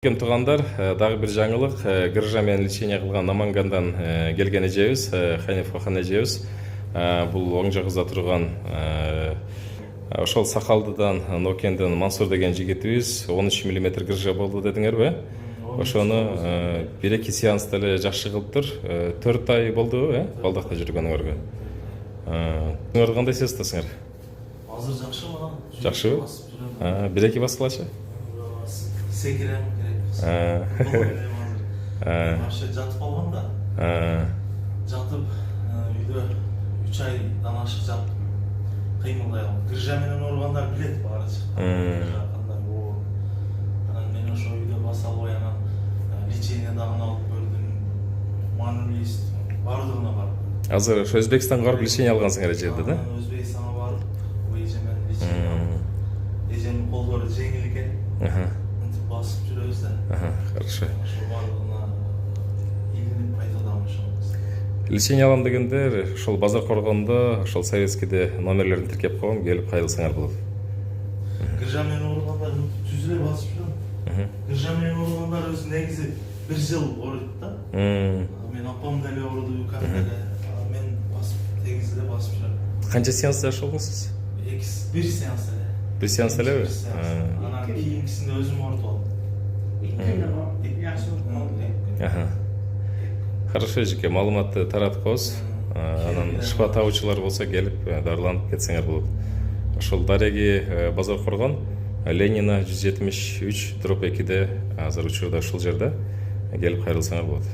Кем тугандар, дагы бир жаңылык, гыржа менен лечение кылган Намангандан келген эжебиз, Ханиф Хахан эжебиз. Бул оң жагыбызда турган ошол Сакалдыдан Нокенден Мансур деген жигитибиз 13 мм гыржа болду дедиңерби? Ошону 1-2 сеанста эле жакшы кылыптыр. 4 ай болду, балдакта жүргөнүңөргө. Силер кандай сезесиңер? Азыр жакшы мага. Жакшыбы? 1-2 баскылачы? Секирем керек. Вообще жатып алгам да. Жатып үйдө 3 айдан ашык жатып кыймылдай алам. Гыржа менен ооругандар билет баары кандай оор. Анан мен ошо үйдө баса албай анан лечение дагы алып көрдүм. Манулист баардыгына барып. Азыр ошо Өзбекстанга барып лечение алгансыңар эжеде, да? Өзбекстанга барып, эже менен лечение алып. Эженин колдору жеңил экен. Басып жүрөбүз да. Хорошо. Ошо баардыгына илинип кайтадам ошо. Лечение алам дегендер, ошол базар коргондо, ошол советскийде номерлерин тиркеп койгом, келип кайрылсаңар болот. Гыржа менен ооругандар түз эле басып жүрөм. Гыржа менен ооругандар өзү негизи 1 жыл ооруйт да. Мен апам деле ооруду, укам деле. Мен басып, тегиз эле басып жүрөм. Канча сеанс жашадыңыз сиз? 1 сеанс эле. 1 сеанс элеби? Анан кийинкисинде өзүм оорутуп алдым. Хорошо, эжеке, маалыматты тараткыбыз. Анан шифа табуучулар болсо келип дарыланып кетсеңер болот. Ошол дареги базар коргон Ленина 173/2де азыр учурда ушул жерде келип кайрылсаңар болот.